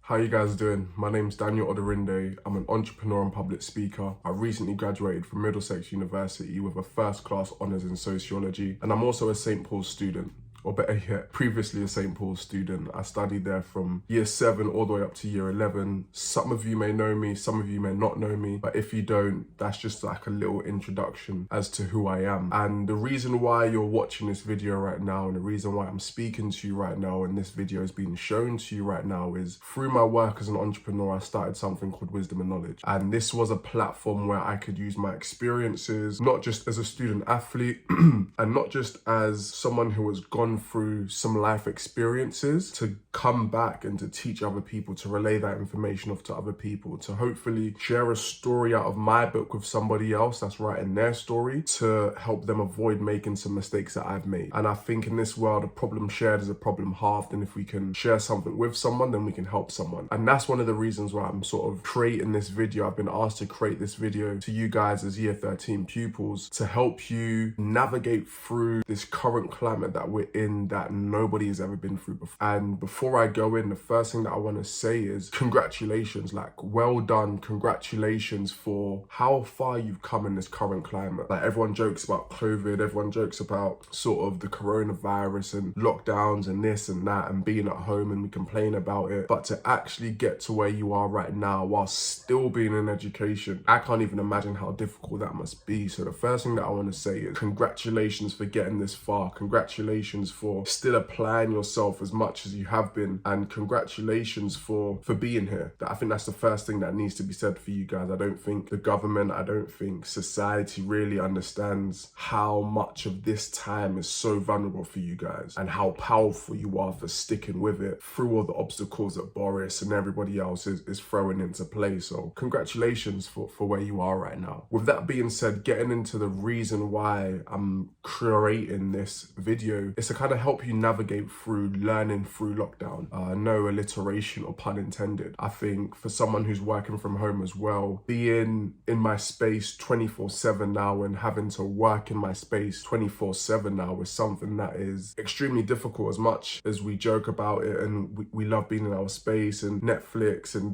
How you guys doing? My name's Daniel Oderinde. I'm an entrepreneur and public speaker. I recently graduated from Middlesex University with a first class honours in sociology, and I'm also a St. Paul's student. Or better yet, previously a St. Paul's student. I studied there from year 7 all the way up to year 11. Some of you may know me, some of you may not know me, but if you don't, that's just like a little introduction as to who I am. And the reason why you're watching this video right now, and the reason why I'm speaking to you right now, and this video is being shown to you right now, is through my work as an entrepreneur, I started something called Wisdom and Knowledge. And this was a platform where I could use my experiences, not just as a student athlete, and not just as someone who has gone through some life experiences, to come back and to teach other people, to relay that information off to other people, to hopefully share a story out of my book with somebody else that's writing their story, to help them avoid making some mistakes that I've made. And I think in this world, a problem shared is a problem halved, and if we can share something with someone, then we can help someone. And that's one of the reasons why I'm sort of creating this video. I've been asked to create this video to you guys as year 13 pupils to help you navigate through this current climate that we're in, that nobody has ever been through before. And before I go in, the first thing that I want to say is congratulations, like well done, congratulations for how far you've come in this current climate. Like everyone jokes about COVID, everyone jokes about sort of the coronavirus and lockdowns and this and that and being at home, and we complain about it. But to actually get to where you are right now while still being in education, I can't even imagine how difficult that must be. So the first thing that I want to say is congratulations for getting this far. Congratulations for still applying yourself as much as you have been, and congratulations for being here. I think that's the first thing that needs to be said for you guys. I don't think the government, I don't think society really understands how much of this time is so vulnerable for you guys, and how powerful you are for sticking with it through all the obstacles that Boris and everybody else is throwing into play. So congratulations for where you are right now. With that being said, getting into the reason why I'm creating this video, it's to kind of help you navigate through learning through lockdown. No alliteration or pun intended. I think for someone who's working from home as well, being in my space 24/7 now and having to work in my space 24/7 now is something that is extremely difficult. As much as we joke about it and we love being in our space and Netflix and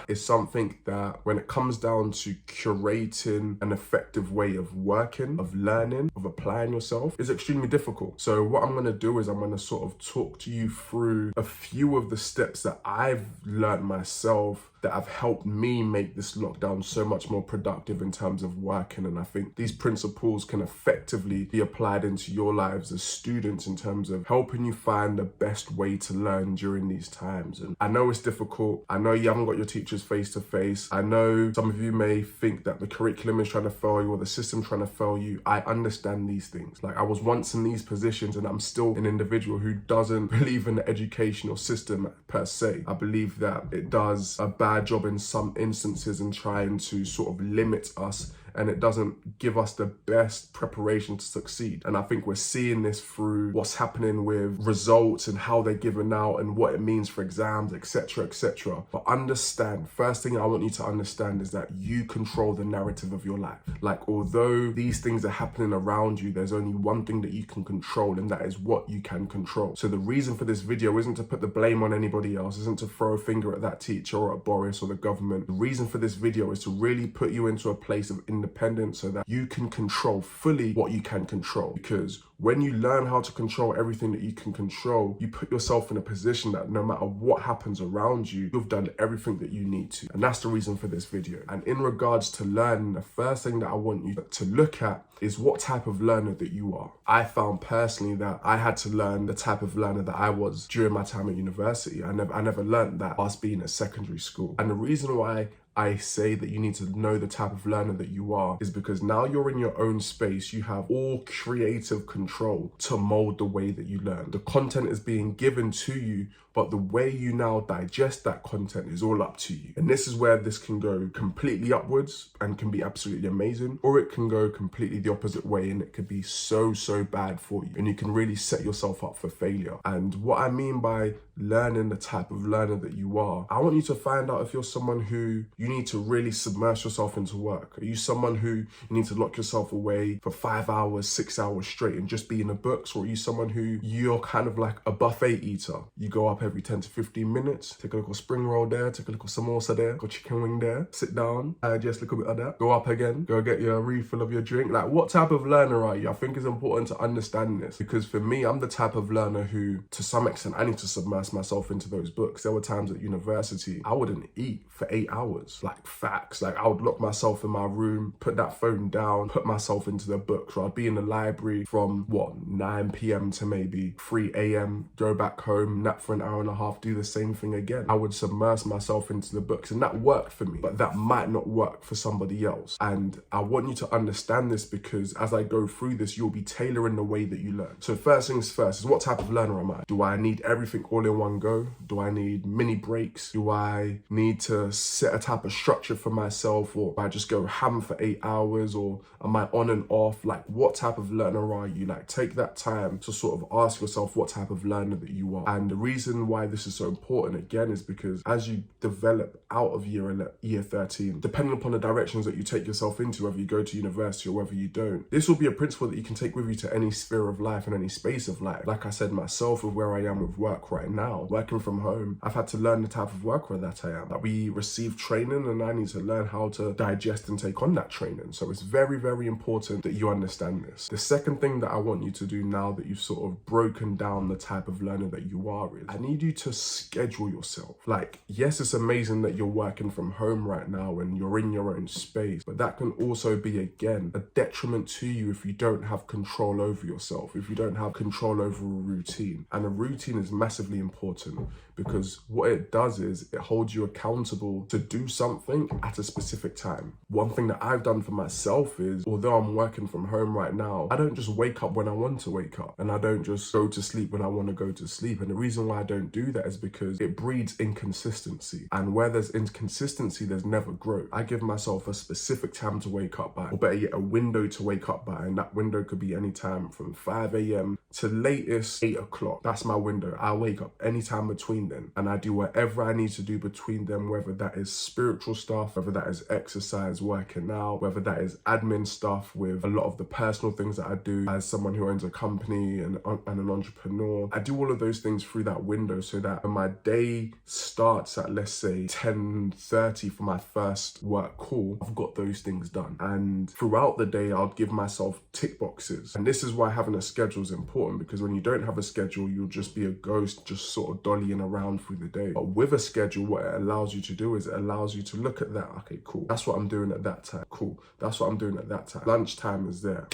is something that when it comes down to curating an effective way of working, of learning, of applying yourself, is extremely difficult. So what I'm going to do is I'm going to sort of talk to you through a few of the steps that I've learned myself that have helped me make this lockdown so much more productive in terms of working. And I think these principles can effectively be applied into your lives as students in terms of helping you find the best way to learn during these times. And I know it's difficult. I know you haven't got your teachers face to face. I know some of you may think that the curriculum is trying to fail you or the system trying to fail you. I understand these things. Like I was once in these positions, and I'm still an individual who doesn't believe in the educational system per se. I believe that it does a bad job in some instances in trying to sort of limit us, and it doesn't give us the best preparation to succeed. And I think we're seeing this through what's happening with results and how they're given out and what it means for exams, etc., etc. But understand, first thing I want you to understand is that you control the narrative of your life. Like, although these things are happening around you, there's only one thing that you can control, and that is what you can control. So the reason for this video isn't to put the blame on anybody else, isn't to throw a finger at that teacher or at Boris or the government. The reason for this video is to really put you into a place of independence so that you can control fully what you can control. Because when you learn how to control everything that you can control, you put yourself in a position that no matter what happens around you, you've done everything that you need to. And that's the reason for this video. And in regards to learning, the first thing that I want you to look at is what type of learner that you are. I found personally that I had to learn the type of learner that I was during my time at university. I never learned that whilst being at secondary school. And the reason why I say that you need to know the type of learner that you are is because now you're in your own space. You have all creative control to mold the way that you learn. The content is being given to you, but the way you now digest that content is all up to you. And this is where this can go completely upwards and can be absolutely amazing, or it can go completely the opposite way and it could be so bad for you, and you can really set yourself up for failure. And what I mean by learning the type of learner that you are, I want you to find out if you're someone who you need to really submerge yourself into work. Are you someone who you need to lock yourself away for 5 hours, 6 hours straight and just be in the books? Or are you someone who you're kind of like a buffet eater? You go up every 10 to 15 minutes. Take a little spring roll there, take a little samosa there, got chicken wing there, sit down, digest a little bit of that, go up again, go get your refill of your drink. Like, what type of learner are you? I think it's important to understand this, because for me, I'm the type of learner who, to some extent, I need to submerge myself into those books. There were times at university, I wouldn't eat for 8 hours. Like, facts. Like, I would lock myself in my room, put that phone down, put myself into the books. Or I'd be in the library from, 9 p.m. to maybe 3 a.m., go back home, nap for an hour and a half, do the same thing again. I would submerge myself into the books, and that worked for me, but that might not work for somebody else. And I want you to understand this, because as I go through this, you'll be tailoring the way that you learn. So first things first is, what type of learner am I? Do I need everything all in one go? Do I need mini breaks? Do I need to set a type of structure for myself, or do I just go ham for 8 hours, or am I on and off? Like, what type of learner are you? Like, take that time to sort of ask yourself what type of learner that you are. And the reason why this is so important, again, is because as you develop out of year 13, depending upon the directions that you take yourself into, whether you go to university or whether you don't, this will be a principle that you can take with you to any sphere of life and any space of life. Like I said myself, with where I am with work right now, working from home, I've had to learn the type of worker that I am. That we receive training, and I need to learn how to digest and take on that training. So it's very, very important that you understand this. The second thing that I want you to do, now that you've sort of broken down the type of learner that you are, is I need you to schedule yourself. Like, yes, it's amazing that you're working from home right now and you're in your own space, but that can also be, again, a detriment to you if you don't have control over yourself, if you don't have control over a routine. And a routine is massively important, because what it does is it holds you accountable to do something at a specific time. One thing that I've done for myself is, although I'm working from home right now, I don't just wake up when I want to wake up, and I don't just go to sleep when I want to go to sleep. And the reason why I don't do that is because it breeds inconsistency. And where there's inconsistency, there's never growth. I give myself a specific time to wake up by, or better yet, a window to wake up by. And that window could be any time from 5 a.m. to latest 8 o'clock. That's my window. I wake up anytime between then, and I do whatever I need to do between them, whether that is spiritual stuff, whether that is exercise, working out, whether that is admin stuff with a lot of the personal things that I do as someone who owns a company and an entrepreneur. I do all of those things through that window, so that when my day starts at, let's say, 10:30 for my first work call, I've got those things done. And throughout the day, I'll give myself tick boxes. And this is why having a schedule is important, because when you don't have a schedule, you'll just be a ghost, just sort of dollying around through the day. But with a schedule, what it allows you to do is it allows you to look at that. Okay, cool. That's what I'm doing at that time. Cool. That's what I'm doing at that time. Lunchtime is there.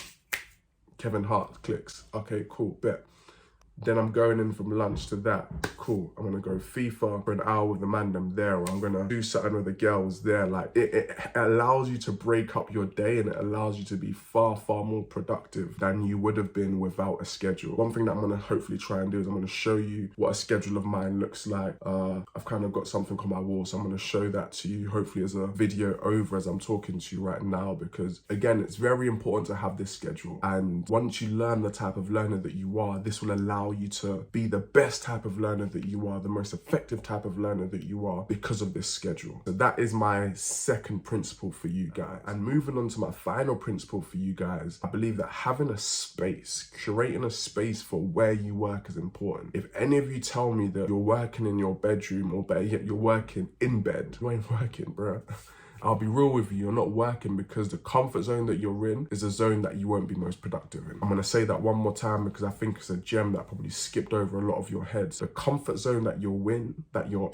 Kevin Hart clicks. Okay, cool. Bet. Then I'm going in from lunch to that. Cool. I'm gonna go FIFA for an hour with the man them there, or I'm gonna do something with the girls there. Like, it allows you to break up your day, and it allows you to be far, far more productive than you would have been without a schedule. One thing that I'm gonna hopefully try and do is I'm gonna show you what a schedule of mine looks like. I've kind of got something on my wall, so I'm gonna show that to you, hopefully as a video over as I'm talking to you right now, because again, it's very important to have this schedule. And once you learn the type of learner that you are, this will allow you to be the best type of learner that you are, the most effective type of learner that you are, because of this schedule. So that is my second principle for you guys. And moving on to my final principle for you guys, I believe that having a space, curating a space for where you work is important. If any of you tell me that you're working in your bedroom, or better yet, you're working in bed, you ain't working, bro. I'll be real with you, you're not working, because the comfort zone that you're in is a zone that you won't be most productive in. I'm gonna say that one more time, because I think it's a gem that probably skipped over a lot of your heads. The comfort zone that you're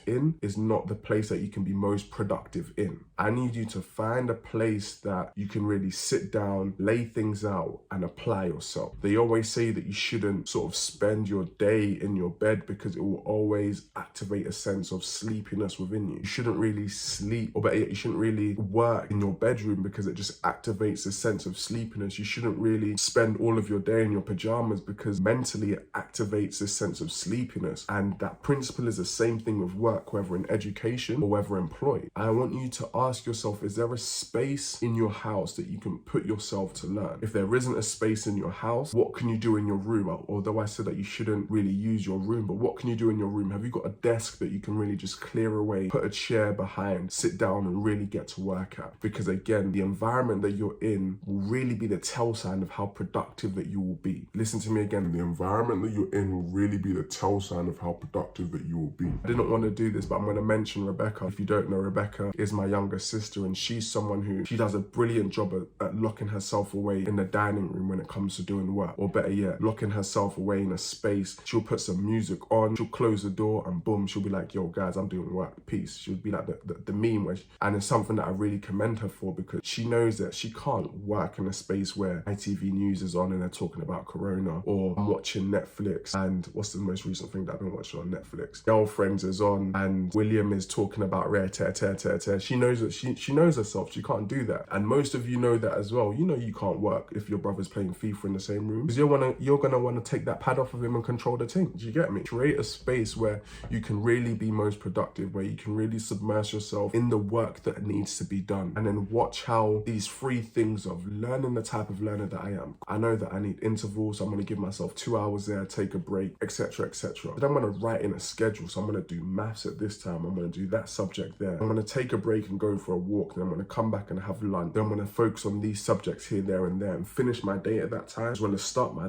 in is not the place that you can be most productive in. I need you to find a place that you can really sit down, lay things out, and apply yourself. They always say that you shouldn't sort of spend your day in your bed, because it will always activate a sense of sleepiness within you. You shouldn't really sleep, or better yet, you shouldn't really work in your bedroom, because it just activates a sense of sleepiness. You shouldn't really spend all of your day in your pajamas, because mentally it activates this sense of sleepiness. And that principle is the same thing with work, whether in education or whether employed. I want you to ask yourself, is there a space in your house that you can put yourself to learn? If there isn't a space in your house, what can you do in your room? Although I said that you shouldn't really use your room, but what can you do in your room? Have you got a desk that you can really just clear away, put a chair behind, sit down and really get get to work at. Because again, the environment that you're in will really be the tell sign of how productive that you will be. Listen to me again, the environment that you're in will really be the tell sign of how productive that you will be. I didn't want to do this, but I'm going to mention Rebecca. If you don't know, Rebecca is my younger sister, and she's someone who, she does a brilliant job at locking herself away in the dining room when it comes to doing work, or better yet, locking herself away in a space. She'll put some music on, she'll close the door, and boom, she'll be like, yo guys, I'm doing work, peace. She'll be like the meme where and it's something that I really commend her for, because she knows that she can't work in a space where ITV News is on and they're talking about Corona, or I'm watching Netflix and what's the most recent thing that I've been watching on Netflix? Girlfriends is on and William is talking about rare tear. She knows that she knows herself. She can't do that. And most of you know that as well. You know you can't work if your brother's playing FIFA in the same room, because you're gonna want to take that pad off of him and control the team. Do you get me? Create a space where you can really be most productive, where you can really submerge yourself in the work that needs to be done, and then watch how these three things of learning the type of learner that I am. I know that I need intervals, so I'm going to give myself 2 hours there, take a break, etc, etc. Then I'm going to write in a schedule, so I'm going to do maths at this time, I'm going to do that subject there, I'm going to take a break and go for a walk, then I'm going to come back and have lunch, then I'm going to focus on these subjects here, there and there, and finish my day at that time. I'm going to start my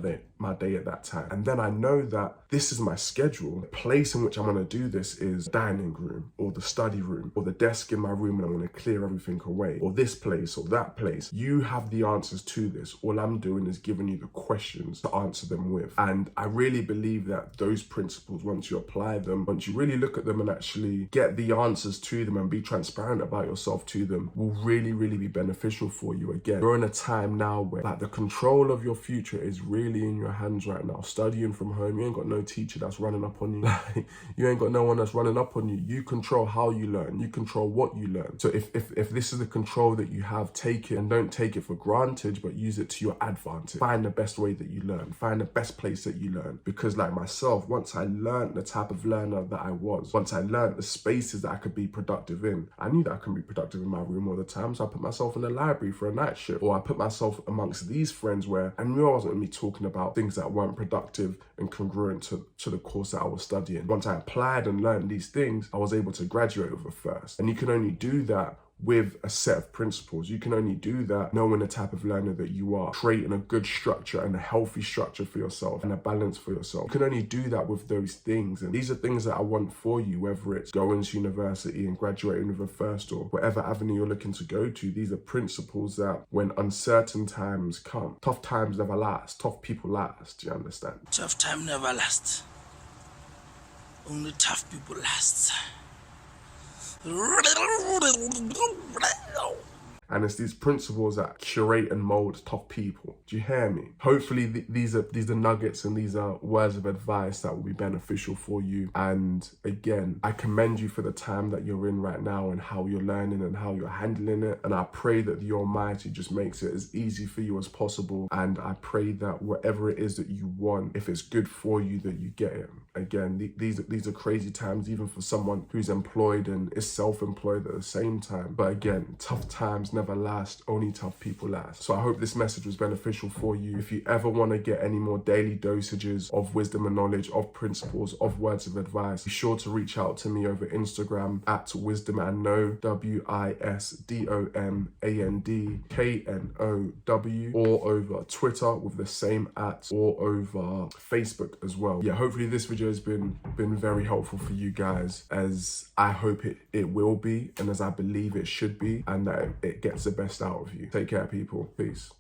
day at that time, and then I know that this is my schedule. The place in which I'm going to do this is dining room, or the study room, or the desk in my room, and I'm going to clear everything away, or this place or that place. You have the answers to this. All I'm doing is giving you the questions to answer them with. And I really believe that those principles, once you apply them, once you really look at them and actually get the answers to them and be transparent about yourself to them, will really, really be beneficial for you. Again, you're in a time now where like the control of your future is really in your hands right now. Studying from home, you ain't got no teacher that's running up on you. You ain't got no one that's running up on you. You control how you learn. You control what you learn. So if this is the control that you have, take it, and don't take it for granted, but use it to your advantage. Find the best way that you learn. Find the best place that you learn. Because like myself, once I learned the type of learner that I was, once I learned the spaces that I could be productive in, I knew that I couldn't be productive in my room all the time. So I put myself in the library for a night shift, or I put myself amongst these friends where I knew I wasn't going to be talking about things that weren't productive and congruent to the course that I was studying. Once I applied and learned these things, I was able to graduate with a first. And you can only do that with a set of principles. You can only do that knowing the type of learner that you are, creating a good structure and a healthy structure for yourself and a balance for yourself. You can only do that with those things. And these are things that I want for you, whether it's going to university and graduating with a first, or whatever avenue you're looking to go to. These are principles that when uncertain times come, tough times never last, tough people last. Do you understand? Tough time never lasts. Only tough people last. And it's these principles that curate and mold tough people. Do you hear me? Hopefully these are nuggets and these are words of advice that will be beneficial for you. And again, I commend you for the time that you're in right now and how you're learning and how you're handling it. And I pray that the Almighty just makes it as easy for you as possible. And I pray that whatever it is that you want, if it's good for you, that you get it. Again, these are crazy times, even for someone who's employed and is self-employed at the same time. But again, tough times never last, only tough people last. So I hope this message was beneficial for you. If you ever want to get any more daily dosages of wisdom and knowledge, of principles, of words of advice, be sure to reach out to me over Instagram at wisdomandknow, WISDOMANDKNOW, or over Twitter with the same @ or over Facebook as well. Yeah, hopefully this video has been very helpful for you guys, as I hope it will be, and as I believe it should be, and that it gets the best out of you. Take care, people. Peace.